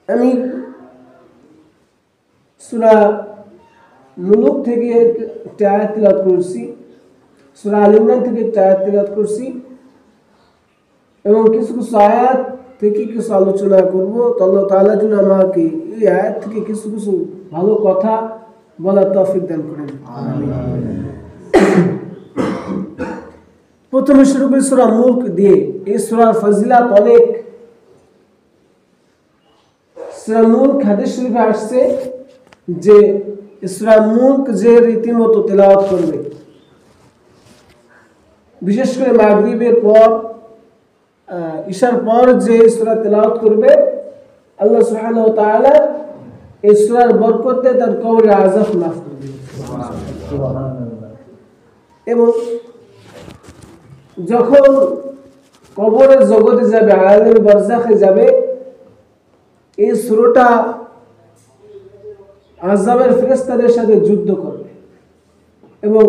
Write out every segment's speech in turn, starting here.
আমি সূরা মুলুক থেকে একটা আয়াত তিলাওয়াত করছি, সূরা আল ইমরান থেকে একটা আয়াত তিলাওয়াত করছি এবং কিছু কিছু আয়াত থেকে কিছু আলোচনা করব। তো আল্লাহ তাআলা যেন আমাকে এই আয়াত থেকে কিছু কিছু ভালো কথা বলার তৌফিক দান করেন। আমিন। প্রথমে শুরু করি সূরা মুলক দিয়ে। এই সূরার ফজিলত অনেক। সূরা মুলক হাদিস শরীফে আসছে যে সূরা মুলক যে রীতিমতো তেলাওয়াত করবে, বিশেষ করে মাগরিবের পর ঈশার পর যে সূরা তেলাওয়াত করবে, আল্লাহ সুবহানাহু ওয়া তাআলা এই সূরার বরকতে তার কবরের আযাব মাফ করে দিবেন। সুবহানাল্লাহ। এবং যখন কবরের জগতে যাবে, আলামে বারজাখে যাবে, এই সূরাটা আযাবের ফেরেশতাদের সাথে যুদ্ধ করবে এবং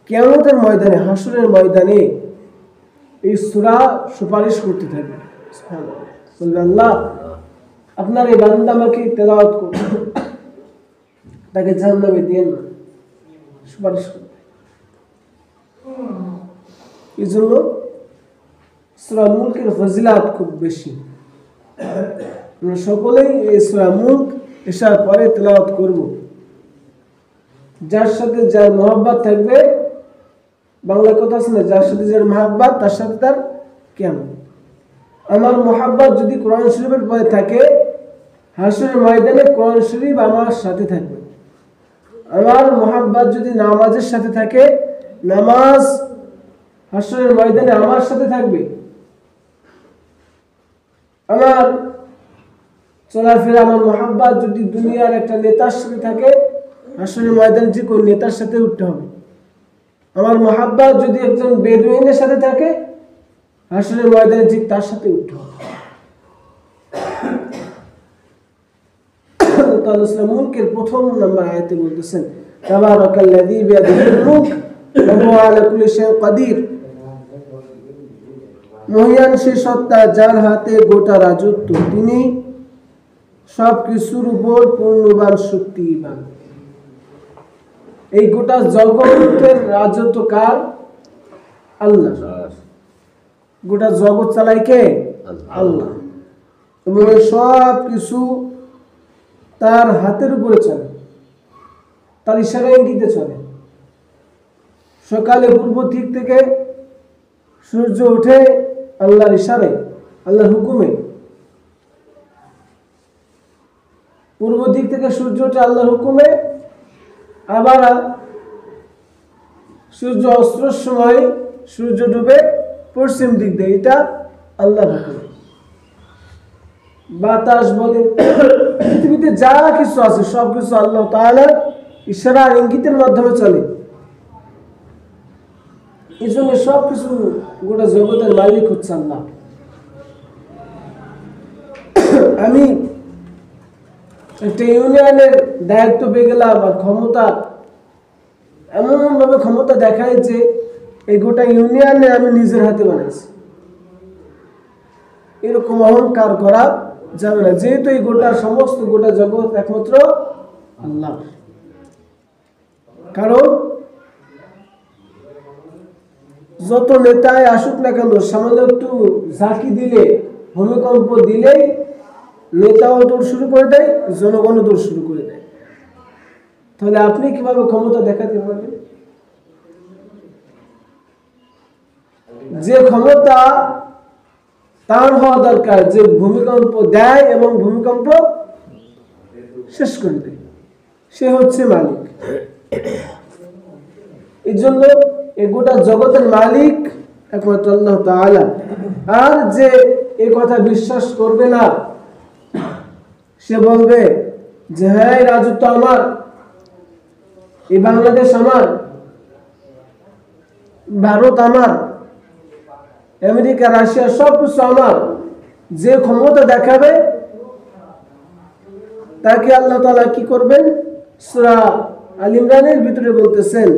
কিয়ামতের ময়দানে, হাসরের ময়দানে এই সূরা সুপারিশ করতে থাকবে। সুবহানাল্লাহ। আল্লাহ আপনার এই বান্দা আমাকে তেলাওয়াত করুন, তাকে জাহান্নামে দিয়েন না, সুপারিশ করবে। এই জন্য সূরা মুলকের ফজিলত খুব বেশি। আমরা সকলেই এই সূরা মুলক ঈশার পরে তেলাওয়াত করব। যার সাথে যার মহব্বত থাকবে, বাংলা কথা আছে না, যার সাথে যার মহব্বত তার সাথে তার কিয়ামত। আমার মহব্বত যদি কোরআন শরীফের পরে থাকে, হাসরের ময়দানে কোরআন শরীফ আমার সাথে থাকবে। আমার মহব্বত যদি নামাজের সাথে থাকে, নামাজ হাসরের ময়দানে আমার সাথে থাকবে। আমার চলাফেরা, আমার মহব্বত যদি দুনিয়ার একটা নেতার সাথে থাকে, হাসরের ময়দানে ঠিক ওই নেতার সাথে উঠতে হবে। আমার মহব্বত যদি একজন বেদুইনের সাথে থাকে, হাসরের ময়দানে ঠিক তার সাথে উঠতে হবে। আল্লাহ সূরা মুলকের প্রথম নম্বর আয়াতে বলতেছেন, তাবারাকাল্লাযী বিয়াদিহিল মুলক ওয়া হুয়া আলা কুল্লি শাইইন কাদির। মহিয়ান সে সত্তা যার হাতে গোটা রাজত্ব, তিনি সবকিছুর উপর পূর্ণবান শক্তিবান। এই গোটা জগতের রাজত্ব কার? আল্লাহ। গোটা জগৎ চালায় কে? আল্লাহ। এবং সব কিছু তার হাতের উপরে চলে, তার ইশারায় ইঙ্গিতে চলে। সকালে পূর্ব দিক থেকে সূর্য ওঠে আল্লাহর ইশারায়, আল্লাহর হুকুমে। পূর্ব দিক থেকে সূর্য ওঠে আল্লাহর হুকুমে, আবার সূর্য অস্তের সময় সূর্য ডুবে পশ্চিম দিক দিয়ে, এটা আল্লাহর হুকুমে। বাতাস বলে, পৃথিবীতে যা কিছু আছে সবকিছু আল্লাহ তাআলার ইশারা আর ইঙ্গিতের মাধ্যমে চলে। এই জন্য সবকিছু, গোটা জগতের মালিক হচ্ছে আল্লাহ। আমি একটা ইউনিয়নের দায়িত্ব পেয়ে গেলাম আর ক্ষমতা, এমন ভাবে ক্ষমতা দেখায় যে এই গোটা ইউনিয়নে আমি নিজের হাতে বানাইছি, এরকম অহংকার করা যাবে না। যেহেতু এই গোটা জগৎ একমাত্র আল্লাহ। কারণ যত নেতায় আসুক না কেন, সামান্য একটু ঝাঁকি দিলে, ভূমিকম্প দিলেই নেতাও দৌড় শুরু করে দেয়, জনগণও দৌড় শুরু করে দেয়। তাহলে আপনি কিভাবে ক্ষমতা দেখাতে পারবেন? যে ক্ষমতা তার হওয়া দরকার, যে ভূমিকম্প দেয় এবং ভূমিকম্প শেষ করে দেয়, সে হচ্ছে মালিক। এই জন্য এই গোটা জগতের মালিক একমাত্র আল্লাহ তাআলা। আর যে এই কথা বিশ্বাস করবে না, সে বলবে যে হ্যাঁ এই রাজত্ব আমার, এই বাংলাদেশ আমার, ভারত আমার, আমেরিকা, রাশিয়া সবকিছু আমার, যে ক্ষমতা দেখাবে তাকে আল্লাহ তাআলা কি করবেন? সূরা আল ইমরানের ভিতরে বলতেছেন,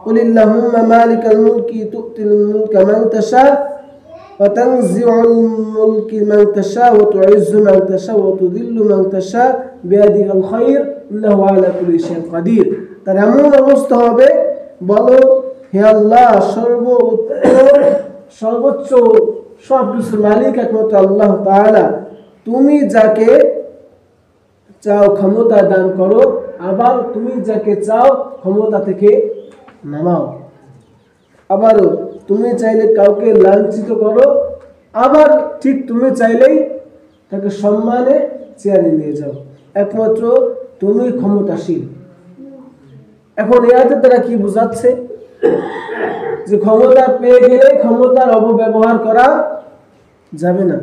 কুলিল্লাহুম্মা মালিকাল মুলকি তুতিল মুলকা মান তাশা وتنزع الملك من تشاء وتعز من تشاء وتذل من تشاء بيدك الخير إنه على كل شيء قدير। তার এমন অবস্থা হবে, বলো হে আল্লাহ, সর্বোচ্চ সবকিছুর মালিক একমাত্র আল্লাহ তাআলা, তুমি যাকে চাও ক্ষমতা দান করো, আবার তুমি যাকে চাও ক্ষমতা থেকে নামাও। আবারও তুমি চাইলে কাউকে লাঞ্ছিত করো, আবার ঠিক তুমি চাইলেই তাকে সম্মানে চেয়ারে নিয়ে যাও। একমাত্র তুমি ক্ষমতাশীল। এখন এই আয়াতের দ্বারা কি বোঝাচ্ছে? যে ক্ষমতা পেয়ে গেলে ক্ষমতার অপব্যবহার করা যাবে না।